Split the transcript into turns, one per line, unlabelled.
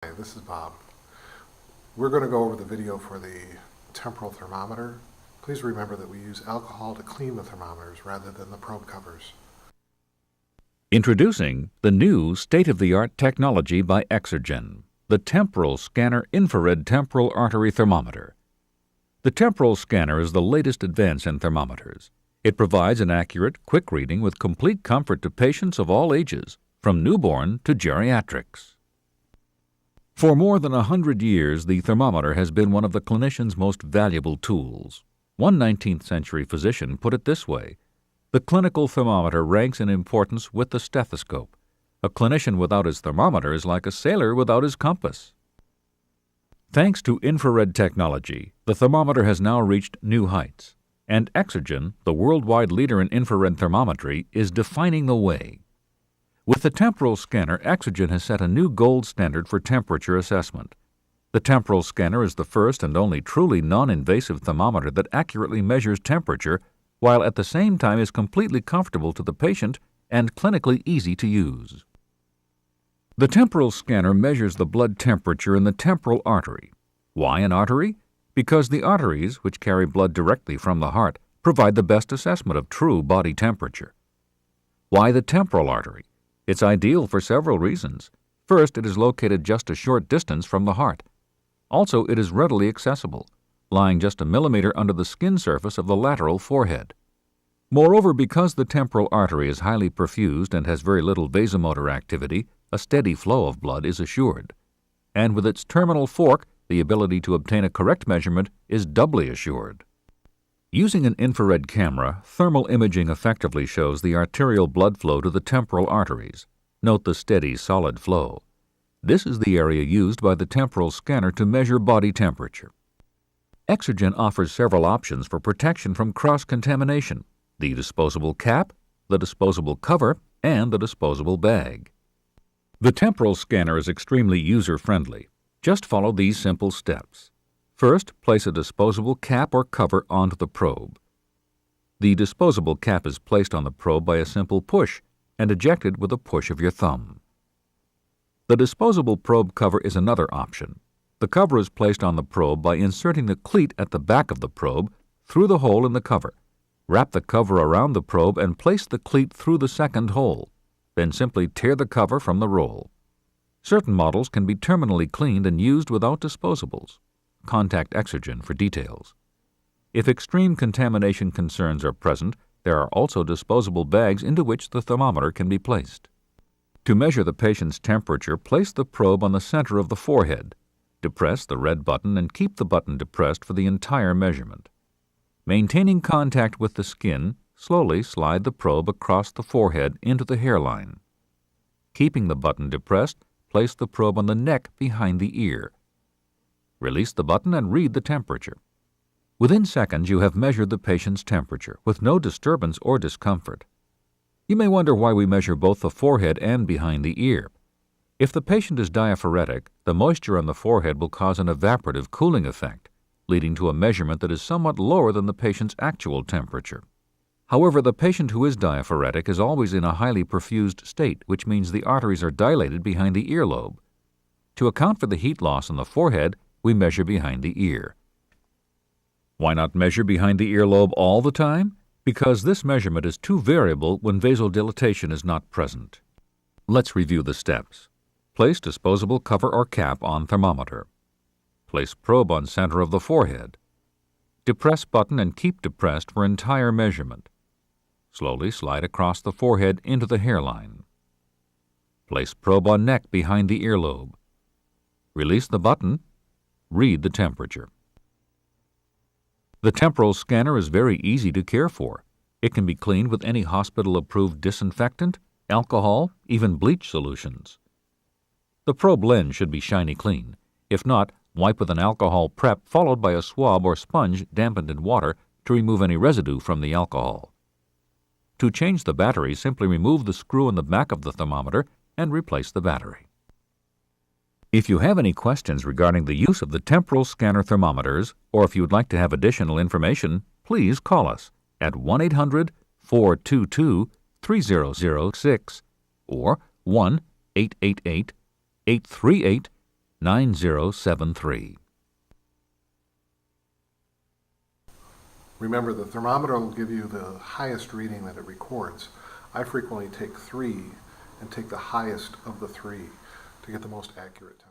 Hi, this is Bob. We're going to go over the video for the temporal thermometer. Please remember that we use alcohol to clean the thermometers rather than the probe covers.
Introducing the new state-of-the-art technology by Exergen, the Temporal Scanner Infrared Temporal Artery Thermometer. The temporal scanner is the latest advance in thermometers. It provides an accurate, quick reading with complete comfort to patients of all ages, from newborn to geriatrics. For more than 100 years, the thermometer has been one of the clinician's most valuable tools. One 19th century physician put it this way: the clinical thermometer ranks in importance with the stethoscope. A clinician without his thermometer is like a sailor without his compass. Thanks to infrared technology, the thermometer has now reached new heights, and Exergen, the worldwide leader in infrared thermometry, is defining the way. With the temporal scanner, Exergen has set a new gold standard for temperature assessment. The temporal scanner is the first and only truly non-invasive thermometer that accurately measures temperature, while at the same time is completely comfortable to the patient and clinically easy to use. The temporal scanner measures the blood temperature in the temporal artery. Why an artery? Because the arteries, which carry blood directly from the heart, provide the best assessment of true body temperature. Why the temporal artery? It's ideal for several reasons. First, it is located just a short distance from the heart. Also, it is readily accessible, lying just a millimeter under the skin surface of the lateral forehead. Moreover, because the temporal artery is highly perfused and has very little vasomotor activity, a steady flow of blood is assured. And with its terminal fork, the ability to obtain a correct measurement is doubly assured. Using an infrared camera, thermal imaging effectively shows the arterial blood flow to the temporal arteries. Note the steady, solid flow. This is the area used by the temporal scanner to measure body temperature. Exergen offers several options for protection from cross-contamination: the disposable cap, the disposable cover, and the disposable bag. The temporal scanner is extremely user-friendly. Just follow these simple steps. First, place a disposable cap or cover onto the probe. The disposable cap is placed on the probe by a simple push and ejected with a push of your thumb. The disposable probe cover is another option. The cover is placed on the probe by inserting the cleat at the back of the probe through the hole in the cover. Wrap the cover around the probe and place the cleat through the second hole. Then simply tear the cover from the roll. Certain models can be terminally cleaned and used without disposables. Contact Exergen for details. If extreme contamination concerns are present, there are also disposable bags into which the thermometer can be placed. To measure the patient's temperature, place the probe on the center of the forehead. Depress the red button and keep the button depressed for the entire measurement. Maintaining contact with the skin, slowly slide the probe across the forehead into the hairline. Keeping the button depressed, place the probe on the neck behind the ear. Release the button and read the temperature. Within seconds, you have measured the patient's temperature with no disturbance or discomfort. You may wonder why we measure both the forehead and behind the ear. If the patient is diaphoretic, the moisture on the forehead will cause an evaporative cooling effect, leading to a measurement that is somewhat lower than the patient's actual temperature. However, the patient who is diaphoretic is always in a highly perfused state, which means the arteries are dilated behind the earlobe. To account for the heat loss on the forehead, we measure behind the ear. Why not measure behind the earlobe all the time? Because this measurement is too variable when vasodilatation is not present. Let's review the steps. Place disposable cover or cap on thermometer. Place probe on center of the forehead. Depress button and keep depressed for entire measurement. Slowly slide across the forehead into the hairline. Place probe on neck behind the earlobe. Release the button. Read the temperature. The temporal scanner is very easy to care for. It can be cleaned with any hospital-approved disinfectant, alcohol, even bleach solutions. The probe lens should be shiny clean. If not, wipe with an alcohol prep followed by a swab or sponge dampened in water to remove any residue from the alcohol. To change the battery, simply remove the screw in the back of the thermometer and replace the battery. If you have any questions regarding the use of the temporal scanner thermometers, or if you would like to have additional information, please call us at 1-800-422-3006 or 1-888-838-8255. 9073.
Remember, the thermometer will give you the highest reading that it records. I frequently take 3 and take the highest of the 3 to get the most accurate time.